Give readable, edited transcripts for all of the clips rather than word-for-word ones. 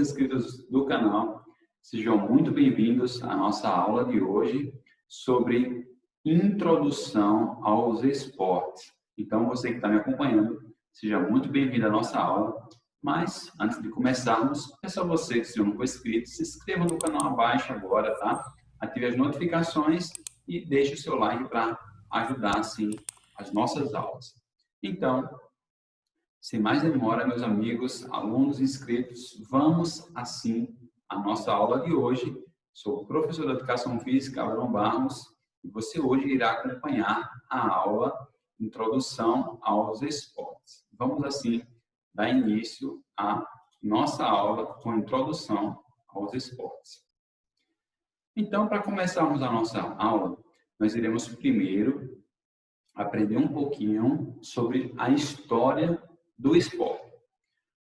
inscritos do canal, sejam muito bem-vindos à nossa aula de hoje sobre introdução aos esportes. Então, você que está me acompanhando, seja muito bem-vindo à nossa aula. Mas, antes de começarmos, peço a você que, se não for inscrito, se inscreva no canal abaixo agora, tá? Ative as notificações e deixe o seu like para ajudar, assim, as nossas aulas. Então, sem mais demora, meus amigos, alunos inscritos, vamos, assim, à nossa aula de hoje. Sou o professor de Educação Física, Abrão Barros, e você hoje irá acompanhar a aula Introdução aos Esportes. Vamos, assim, dar início à nossa aula com Introdução aos Esportes. Então, para começarmos a nossa aula, nós iremos primeiro aprender um pouquinho sobre a história do esporte.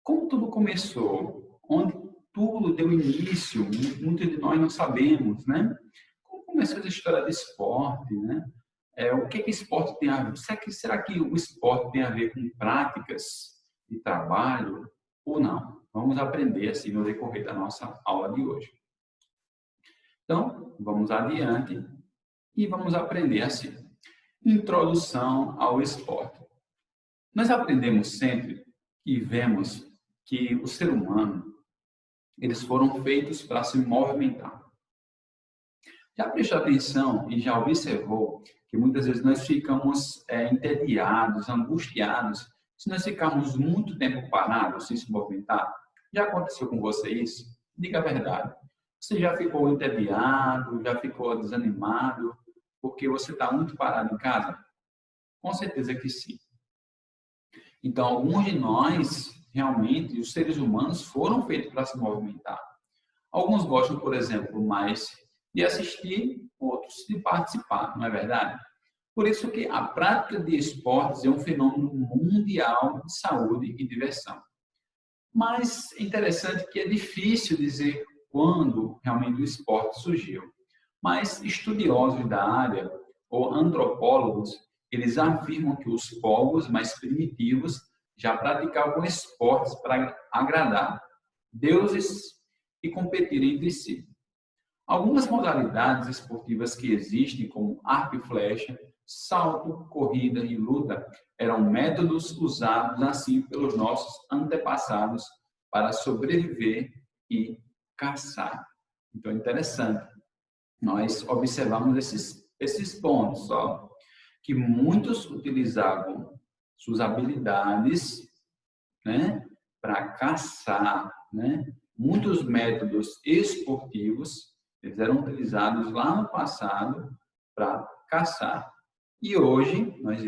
Como tudo começou? Onde tudo deu início? Muitos de nós não sabemos, né? Como começou essa história do esporte, né? O que esporte tem a ver? Será que o esporte tem a ver com práticas de trabalho ou não? Vamos aprender assim no decorrer da nossa aula de hoje. Então, vamos adiante e vamos aprender assim. Introdução ao esporte. Nós aprendemos sempre e vemos que o ser humano, eles foram feitos para se movimentar. Já prestou atenção e já observou que muitas vezes nós ficamos entediados, angustiados, se nós ficarmos muito tempo parados, sem se movimentar? Já aconteceu com você isso? Diga a verdade. Você já ficou entediado, já ficou desanimado, porque você está muito parado em casa? Com certeza que sim. Então, alguns de nós, realmente, os seres humanos foram feitos para se movimentar. Alguns gostam, por exemplo, mais de assistir, outros de participar, não é verdade? Por isso que a prática de esportes é um fenômeno mundial de saúde e diversão. Mas é interessante que é difícil dizer quando realmente o esporte surgiu. Mas estudiosos da área, ou antropólogos, eles afirmam que os povos mais primitivos já praticavam esportes para agradar deuses e competir entre si. Algumas modalidades esportivas que existem, como arco e flecha, salto, corrida e luta, eram métodos usados assim pelos nossos antepassados para sobreviver e caçar. Então, é interessante. Nós observamos esses pontos, ó, que muitos utilizavam suas habilidades, né, para caçar, né? Muitos métodos esportivos eles eram utilizados lá no passado para caçar. E hoje nós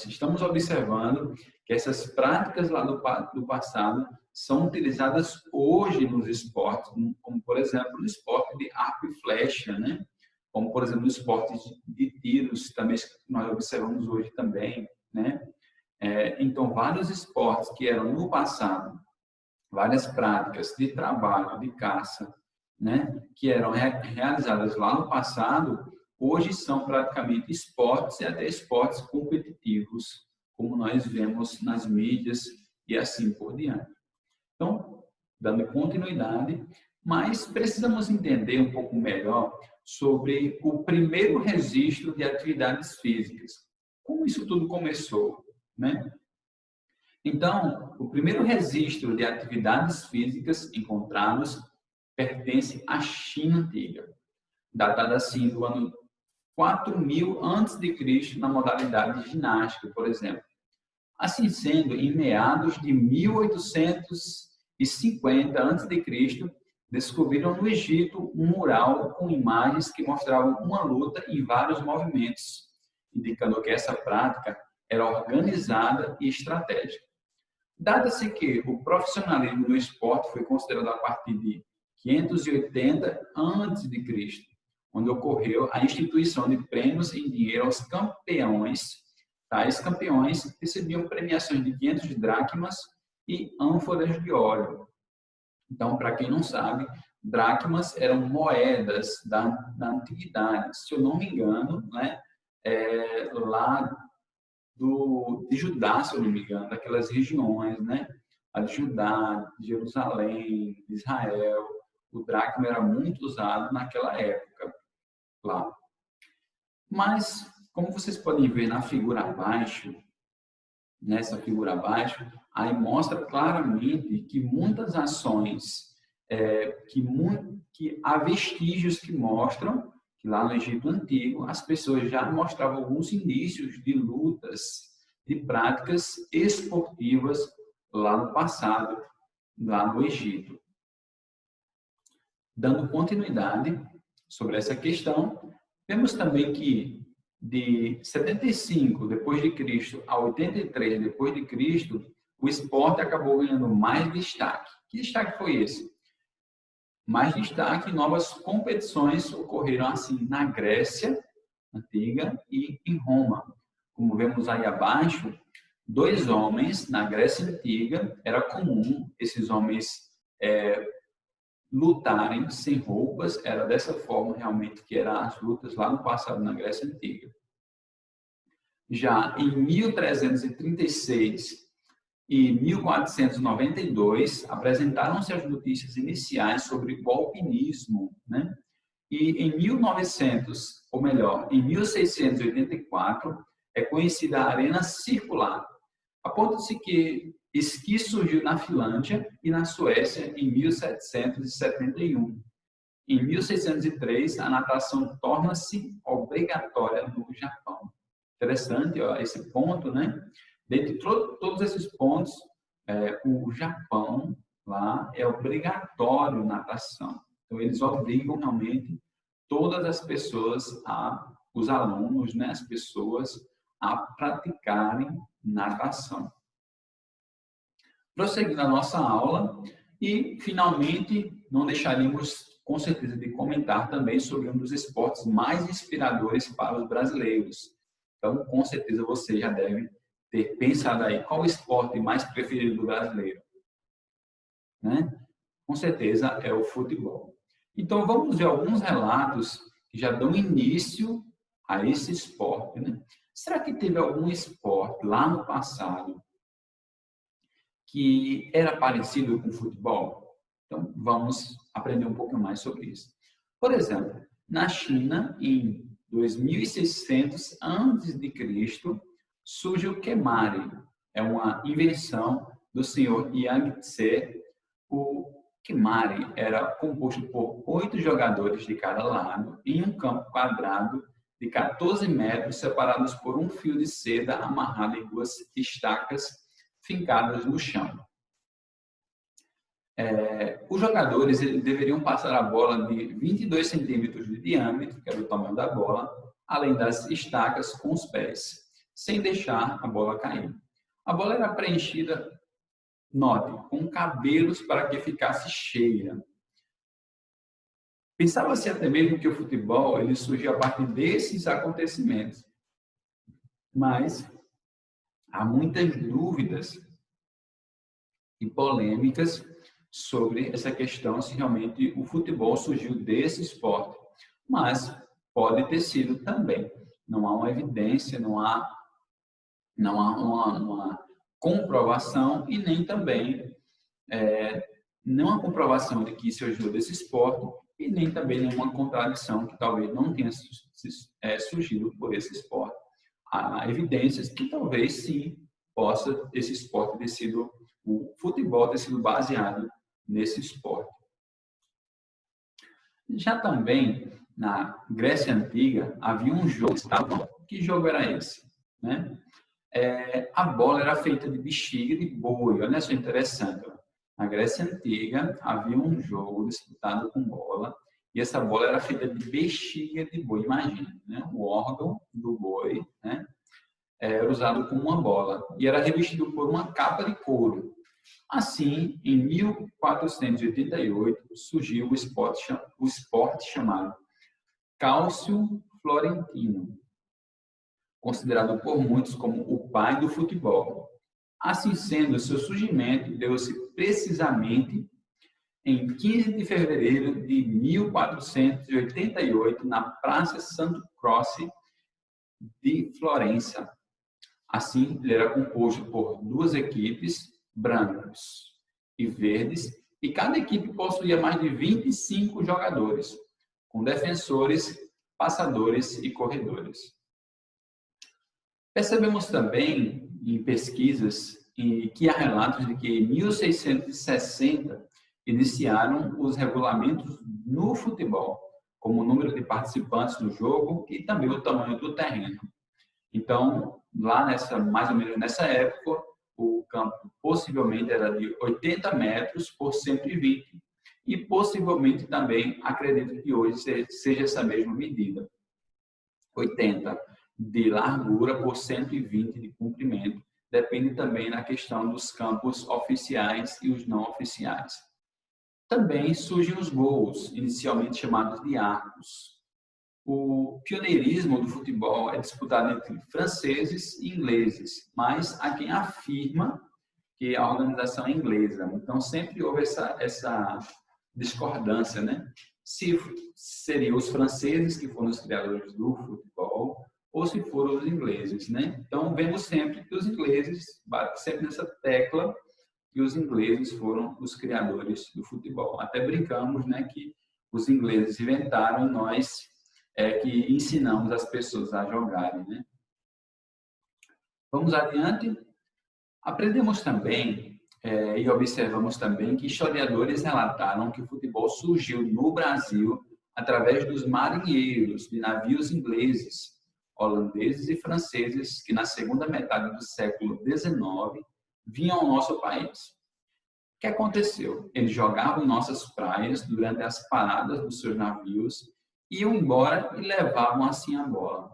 estamos observando que essas práticas lá do passado são utilizadas hoje nos esportes, como por exemplo no esporte de arco e flecha, né? Como por exemplo no esporte de tiros, também nós observamos hoje também, né? Então vários esportes que eram no passado, várias práticas de trabalho, de caça, né? Que eram realizadas lá no passado, hoje são praticamente esportes e até esportes competitivos, como nós vemos nas mídias e assim por diante. Então, dando continuidade, mas precisamos entender um pouco melhor sobre o primeiro registro de atividades físicas. Como isso tudo começou, né? Então, o primeiro registro de atividades físicas encontrados pertence à China antiga, datada assim do ano 4000 a.C., na modalidade ginástica, por exemplo. Assim sendo, em meados de 1850 a.C., descobriram no Egito um mural com imagens que mostravam uma luta em vários movimentos, indicando que essa prática era organizada e estratégica. Dado-se que o profissionalismo no esporte foi considerado a partir de 580 a.C., onde ocorreu a instituição de prêmios em dinheiro aos campeões. Tais campeões recebiam premiações de 500 dracmas e ânforas de óleo. Então, para quem não sabe, dracmas eram moedas da antiguidade. Se eu não me engano, né, lá de Judá, se eu não me engano, daquelas regiões, né, a de Judá, de Jerusalém, de Israel. O dracma era muito usado naquela época lá. Mas, como vocês podem ver na figura abaixo, nessa figura abaixo, aí mostra claramente que muitas ações, que há vestígios que mostram que lá no Egito Antigo as pessoas já mostravam alguns indícios de lutas, de práticas esportivas lá no passado, lá no Egito. Dando continuidade sobre essa questão, vemos também que de 75 depois de Cristo a 83 depois de Cristo, o esporte acabou ganhando mais destaque. Que destaque foi esse? Mais destaque, novas competições ocorreram assim na Grécia Antiga e em Roma. Como vemos aí abaixo, 2 homens na Grécia Antiga, era comum esses homens lutarem sem roupas, era dessa forma realmente que eram as lutas lá no passado na Grécia Antiga. Já em 1336 e 1492, apresentaram-se as notícias iniciais sobre o alpinismo, né? E em 1900, ou melhor, em 1684, é conhecida a Arena Circular. Aponta-se que esqui surgiu na Finlândia e na Suécia em 1771. Em 1603, a natação torna-se obrigatória no Japão. Interessante, ó, esse ponto, né? Dentre todos esses pontos, o Japão lá é obrigatório natação. Então, eles obrigam realmente todas as pessoas, os alunos, né, as pessoas, a praticarem natação. Prosseguindo a nossa aula e, finalmente, não deixaríamos, com certeza, de comentar também sobre um dos esportes mais inspiradores para os brasileiros. Então, com certeza, você já deve ter pensado aí qual o esporte mais preferido do brasileiro, né? Com certeza é o futebol. Então, vamos ver alguns relatos que já dão início a esse esporte, né? Será que teve algum esporte lá no passado que era parecido com o futebol? Então, vamos aprender um pouco mais sobre isso. Por exemplo, na China, em 2600 a.C., surge o Kemari. É uma invenção do senhor Yang Tse. O Kemari era composto por 8 jogadores de cada lado em um campo quadrado de 14 metros, separados por um fio de seda amarrado em 2 estacas fincadas no chão. Os jogadores deveriam passar a bola de 22 centímetros de diâmetro, que era o tamanho da bola, além das estacas com os pés, sem deixar a bola cair. A bola era preenchida, note, com cabelos para que ficasse cheia. Pensava-se até mesmo que o futebol ele surgiu a partir desses acontecimentos. Mas há muitas dúvidas e polêmicas sobre essa questão, se realmente o futebol surgiu desse esporte. Mas pode ter sido também. Não há uma evidência, não há uma comprovação e nem também não há comprovação de que isso surgiu desse esporte e nem também nenhuma contradição que talvez não tenha surgido por esse esporte. Há evidências que talvez sim possa esse esporte ter sido, o futebol ter sido baseado nesse esporte. Já também na Grécia Antiga havia um jogo. Que jogo era esse? Né? A bola era feita de bexiga de boi. Olha só, interessante. Na Grécia Antiga havia um jogo disputado com bola e essa bola era feita de bexiga de boi. Imagina, né? O órgão do boi, né? Era usado como uma bola e era revestido por uma capa de couro. Assim, em 1488, surgiu o esporte chamado Cálcio Florentino, considerado por muitos como o pai do futebol. Assim sendo, seu surgimento deu-se precisamente em 15 de fevereiro de 1488, na Praça Santo Croce de Florença. Assim, ele era composto por 2 equipes, brancos e verdes, e cada equipe possuía mais de 25 jogadores, com defensores, passadores e corredores. Percebemos também em pesquisas que há relatos de que em 1660 iniciaram os regulamentos no futebol, como o número de participantes no jogo e também o tamanho do terreno. Então, lá mais ou menos nessa época, o campo possivelmente era de 80 metros por 120 e possivelmente também acredito que hoje seja essa mesma medida, 80 de largura por 120 de comprimento. Depende também na questão dos campos oficiais e os não oficiais. Também surgem os gols, inicialmente chamados de arcos. O pioneirismo do futebol é disputado entre franceses e ingleses, mas há quem afirma que a organização é inglesa. Então, sempre houve essa discordância, né? Se seriam os franceses que foram os criadores do futebol ou se foram os ingleses, né? Então, vemos sempre que os ingleses, sempre nessa tecla, que os ingleses foram os criadores do futebol. Até brincamos, né, que os ingleses inventaram e nós que ensinamos as pessoas a jogarem, né? Vamos adiante. Aprendemos também e observamos também que historiadores relataram que o futebol surgiu no Brasil através dos marinheiros de navios ingleses, holandeses e franceses que na segunda metade do século XIX vinham ao nosso país. O que aconteceu? Eles jogavam em nossas praias durante as paradas dos seus navios, iam embora e levavam assim a bola.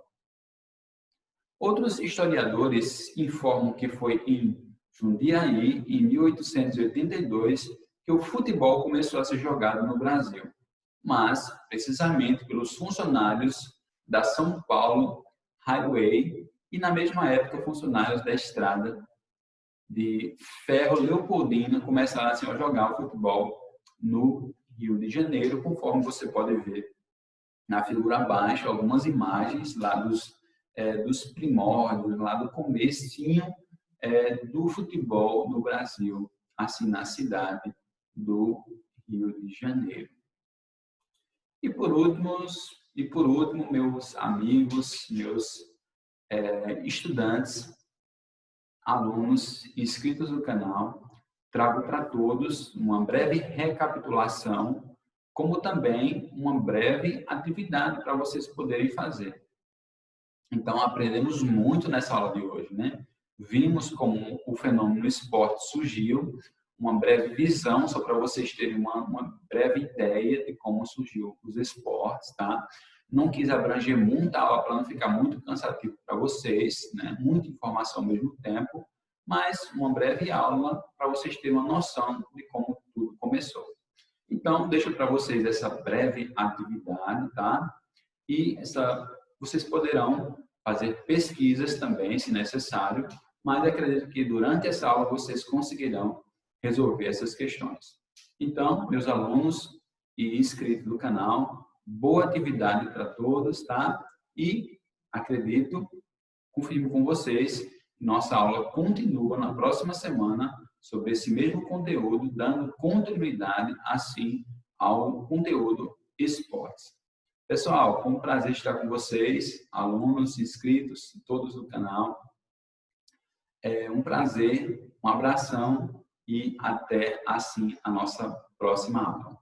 Outros historiadores informam que foi em Jundiaí, em 1882, que o futebol começou a ser jogado no Brasil, mas precisamente pelos funcionários da São Paulo Highway e, na mesma época, funcionários da estrada de ferro Leopoldina começaram assim, a jogar o futebol no Rio de Janeiro, conforme você pode ver na figura abaixo, algumas imagens lá dos primórdios, lá do comecinho do futebol no Brasil, assim, na cidade do Rio de Janeiro. E por último, meus amigos, meus estudantes, alunos inscritos no canal, trago para todos uma breve recapitulação, como também uma breve atividade para vocês poderem fazer. Então, aprendemos muito nessa aula de hoje, né? Vimos como o fenômeno esporte surgiu, uma breve visão, só para vocês terem uma breve ideia de como surgiu os esportes, tá? Não quis abranger muita aula para não ficar muito cansativo para vocês, né? Muita informação ao mesmo tempo, mas uma breve aula para vocês terem uma noção de como tudo começou. Então, deixo para vocês essa breve atividade, tá? E vocês poderão fazer pesquisas também, se necessário, mas acredito que durante essa aula vocês conseguirão resolver essas questões. Então, meus alunos e inscritos do canal, boa atividade para todos, tá? E acredito, confirmo com vocês, nossa aula continua na próxima semana sobre esse mesmo conteúdo, dando continuidade, assim, ao conteúdo esportes. Pessoal, foi um prazer estar com vocês, alunos, inscritos, todos do canal. É um prazer, um abração e até, assim, a nossa próxima aula.